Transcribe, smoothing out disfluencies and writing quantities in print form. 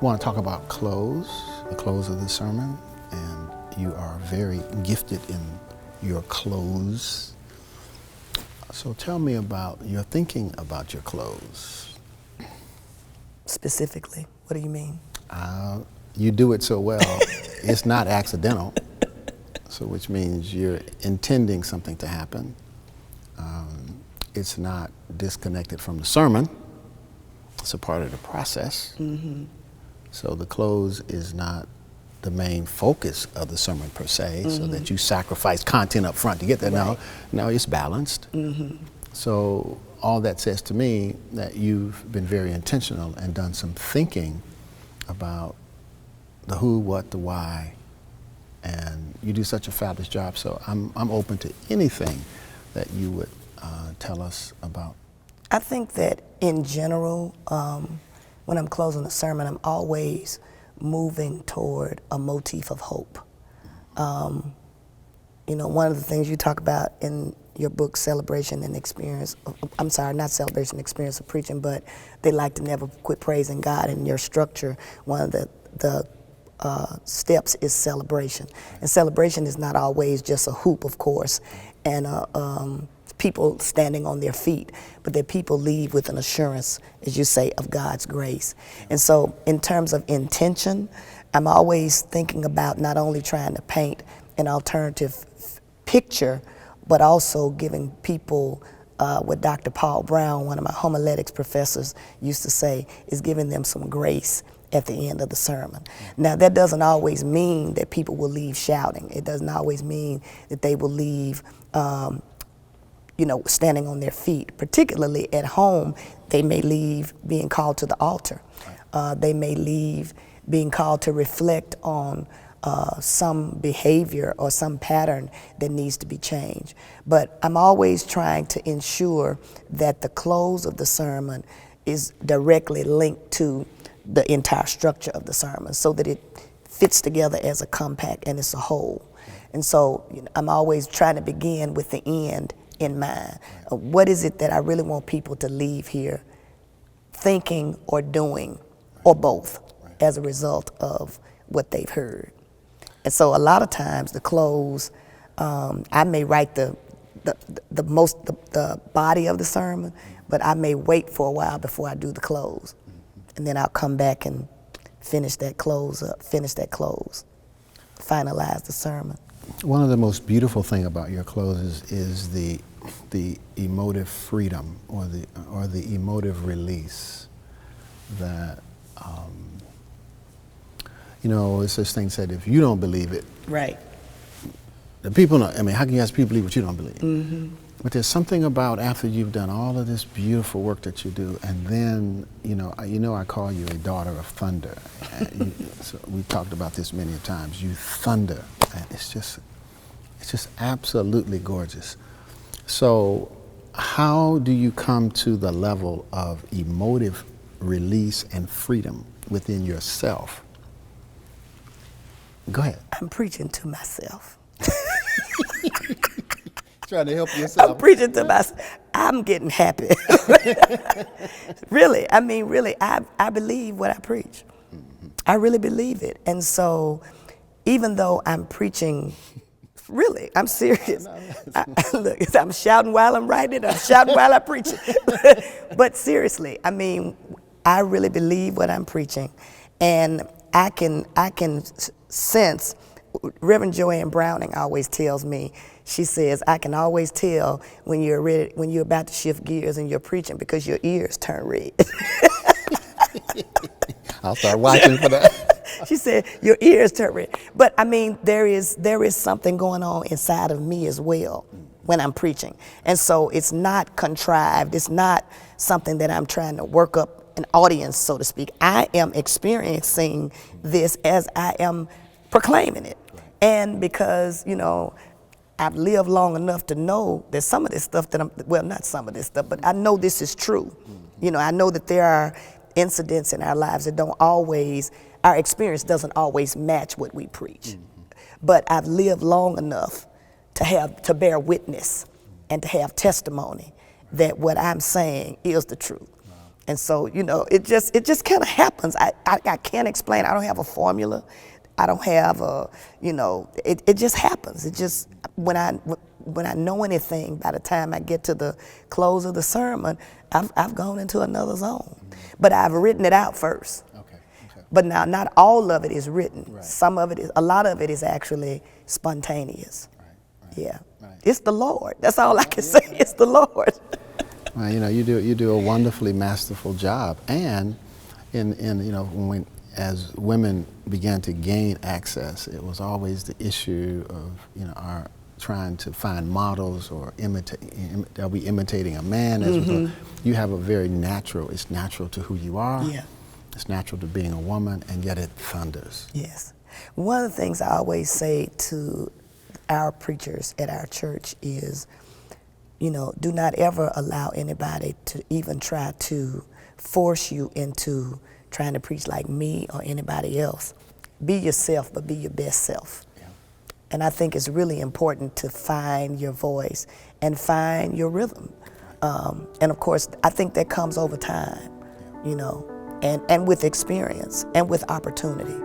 want to talk about the close of the sermon, and you are very gifted in your close. So tell me about your thinking about your close. Specifically, what do you mean? You do it so well, it's not accidental, so which means you're intending something to happen. It's not disconnected from the sermon. It's a part of the process. Mm-hmm. So the close is not the main focus of the sermon per se, so that you sacrifice content up front to get there. Right. No, it's balanced. Mm-hmm. So all that says to me that you've been very intentional and done some thinking about the who, what, the why, and you do such a fabulous job. So I'm open to anything that you would tell us about. I think that in general, when I'm closing a sermon, I'm always moving toward a motif of hope. You know, one of the things you talk about in your book, Celebration and Experience, I'm sorry, not Celebration, Experience of Preaching, but they like to never quit praising God. In your structure, one of the steps is celebration. And celebration is not always just a hoop, of course, and people standing on their feet, but that people leave with an assurance, as you say, of God's grace. And so in terms of intention, I'm always thinking about not only trying to paint an alternative picture, but also giving people what Dr. Paul Brown, one of my homiletics professors, used to say, is giving them some grace at the end of the sermon. Now, that doesn't always mean that people will leave shouting. It doesn't always mean that they will leave standing on their feet. Particularly at home, they may leave being called to the altar. They may leave being called to reflect on some behavior or some pattern that needs to be changed. But I'm always trying to ensure that the close of the sermon is directly linked to the entire structure of the sermon so that it fits together as a compact and it's a whole. And so I'm always trying to begin with the end in mind. What is it that I really want people to leave here thinking or doing, or both, as a result of what they've heard? And so a lot of times the close, I may write the body of the sermon, but I may wait for a while before I do the close. And then I'll come back and finish that close, finalize the sermon. One of the most beautiful thing about your closes is the emotive freedom or the emotive release that it's this thing said, if you don't believe it, right, the people know. I mean, how can you ask people to believe what you don't believe? Mm-hmm. But there's something about after you've done all of this beautiful work that you do, and then I call you a daughter of thunder. So we talked about this many times. You thunder, and it's just absolutely gorgeous. So, how do you come to the level of emotive release and freedom within yourself? Go ahead. I'm preaching to myself. Trying to help yourself. I'm preaching to myself. I'm getting happy. Really, I believe what I preach. Mm-hmm. I really believe it. And so, even though I'm preaching, really, I'm serious. Look, I'm shouting while I'm writing it, I'm shouting while I preach it. But seriously, I really believe what I'm preaching. And I can sense, Reverend Joanne Browning always tells me, she says, I can always tell when you're about to shift gears and you're preaching because your ears turn red. I'll start watching for that. She said, your ears turn red. But there is something going on inside of me as well when I'm preaching. And so it's not contrived. It's not something that I'm trying to work up an audience, so to speak. I am experiencing this as I am proclaiming it. And because, I've lived long enough to know that some of this stuff not some of this stuff, but I know this is true. I know that there are incidents in our lives that our experience doesn't always match what we preach. But I've lived long enough to bear witness and to have testimony that what I'm saying is the truth. And so, you know, it just kind of happens. I can't explain. I don't have a formula. I don't have a, you know, it just happens. It just, when I know anything, by the time I get to the close of the sermon, I've gone into another zone. But I've written it out first. Okay. But now, not all of it is written. Right. Some of it is, a lot of it is actually spontaneous. Right. Yeah. Right. It's the Lord. That's all I can say. It's the Lord. Well, you know, you do a wonderfully masterful job, and in you know, as women began to gain access, it was always the issue of, you know, our trying to find models or are we imitating a man? You have a very natural, it's natural to who you are. Yeah. It's natural to being a woman, and yet it thunders. Yes. One of the things I always say to our preachers at our church is, you know, do not ever allow anybody to even try to force you into trying to preach like me or anybody else. Be yourself, but be your best self. Yeah. And I think it's really important to find your voice and find your rhythm. And of course, I think that comes over time, you know, and with experience and with opportunity.